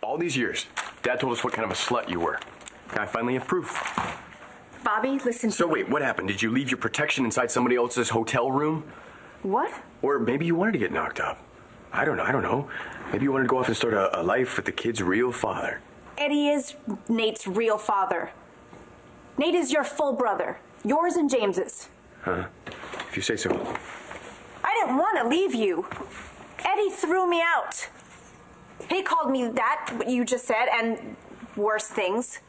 All these years, Dad told us what kind of a slut you were. Now I finally have proof. Bobby, listen to So wait, what happened? Did you leave your protection inside somebody else's hotel room? What? Or maybe you wanted to get knocked up. I don't know. Maybe you wanted to go off and start a life with the kid's real father. Eddie is Nate's real father. Nate is your full brother. Yours and James's. Huh? If you say so. I didn't want to leave you. Eddie threw me out. He called me that, what you just said, and worse things.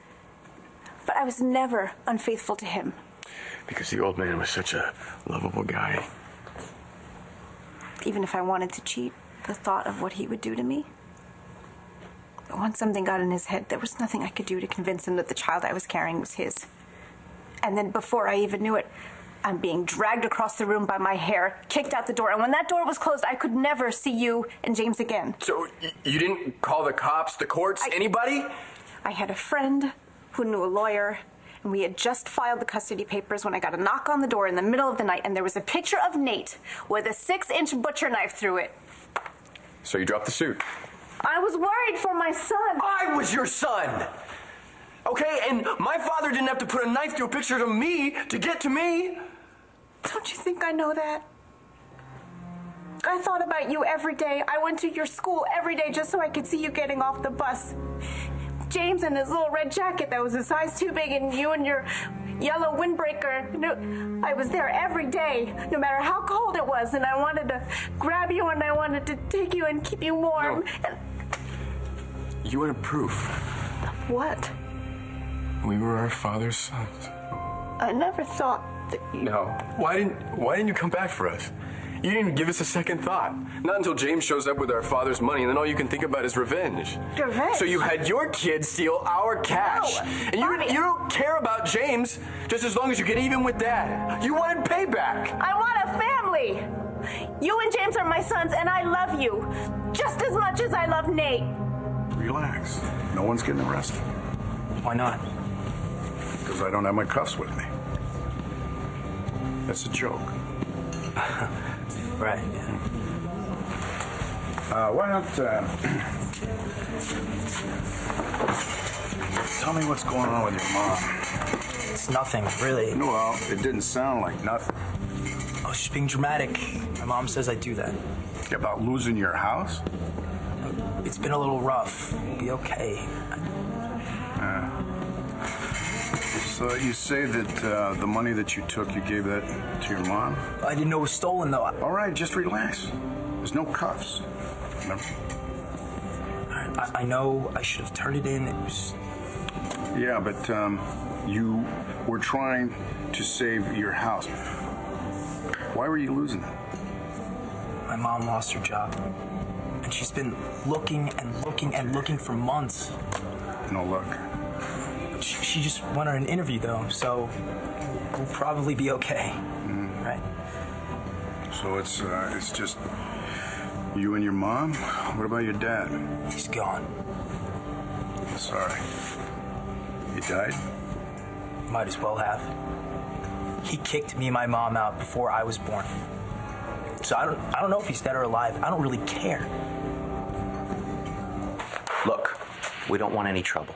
But I was never unfaithful to him. Because the old man was such a lovable guy. Even if I wanted to cheat, the thought of what he would do to me. But once something got in his head, there was nothing I could do to convince him that the child I was carrying was his. And then before I even knew it, I'm being dragged across the room by my hair, kicked out the door, and when that door was closed, I could never see you and James again. So you didn't call the cops, the courts, anybody? I had a friend who knew a lawyer, and we had just filed the custody papers when I got a knock on the door in the middle of the night, and there was a picture of Nate with a 6-inch butcher knife through it. So you dropped the suit? I was worried for my son. I was your son! Okay, and my father didn't have to put a knife through a picture of me to get to me. Don't you think I know that? I thought about you every day. I went to your school every day just so I could see you getting off the bus. James in his little red jacket that was a size too big, and you in your yellow windbreaker. I was there every day, no matter how cold it was, and I wanted to grab you and I wanted to take you and keep you warm. No. You wanted proof. Of what? We were our father's sons. I never thought that you... No. Why didn't you come back for us? You didn't even give us a second thought. Not until James shows up with our father's money, and then all you can think about is revenge. Revenge? So you had your kid steal our cash. No, and you don't care about James just as long as you get even with Dad. You wanted payback. I want a family. You and James are my sons, and I love you just as much as I love Nate. Relax. No one's getting arrested. Why not? Because I don't have my cuffs with me. That's a joke. Right, yeah. Why don't, tell me what's going on with your mom. It's nothing, really. Well, it didn't sound like nothing. Oh, she's being dramatic. My mom says I do that. About losing your house? It's been a little rough. We'll be okay. So you say that the money that you took, you gave that to your mom? I didn't know it was stolen, though. All right, just relax. There's no cuffs. Remember? I know I should have turned it in. It was... Yeah, but you were trying to save your house. Why were you losing it? My mom lost her job. And she's been looking and looking and looking for months. No luck. She just went on an interview, though, so we'll probably be okay. Right? So it's just you and your mom? What about your dad? He's gone. Sorry. He died? Might as well have. He kicked me and my mom out before I was born. So I don't know if he's dead or alive. I don't really care. Look, we don't want any trouble.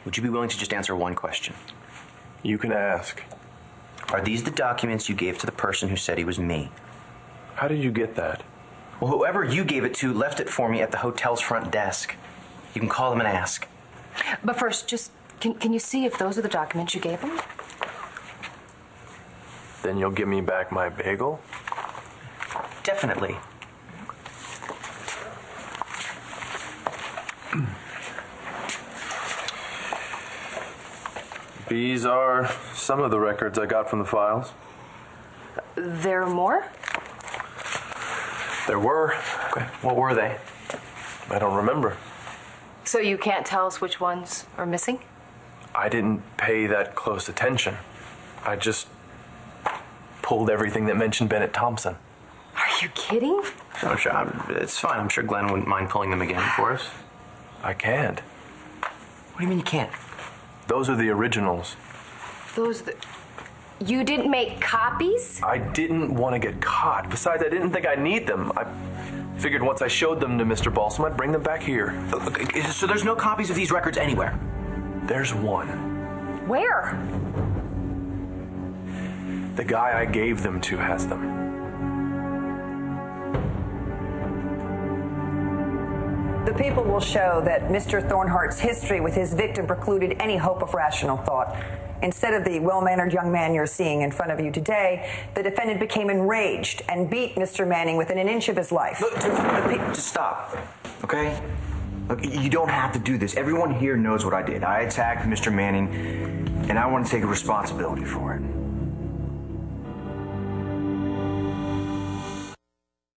Would you be willing to just answer one question? You can ask. Are these the documents you gave to the person who said he was me? How did you get that? Well, whoever you gave it to left it for me at the hotel's front desk. You can call them and ask. But first, just, can you see if those are the documents you gave him? Then you'll give me back my bagel? Definitely. These are some of the records I got from the files. There are more? There were. Okay. What were they? I don't remember. So you can't tell us which ones are missing? I didn't pay that close attention. I just pulled everything that mentioned Bennett Thompson. Are you kidding? I'm sure. It's fine. I'm sure Glenn wouldn't mind pulling them again for us. I can't. What do you mean you can't? Those are the originals. You didn't make copies? I didn't want to get caught. Besides, I didn't think I'd need them. I Figured once I showed them to Mr. Balsam, I'd bring them back here. So there's no copies of these records anywhere? There's one. Where? The guy I gave them to has them. The people will show that Mr. Thornhart's history with his victim precluded any hope of rational thought. Instead of the well-mannered young man you're seeing in front of you today, the defendant became enraged and beat Mr. Manning within an inch of his life. Look, just stop, okay? Look, you don't have to do this. Everyone here knows what I did. I attacked Mr. Manning, and I want to take responsibility for it.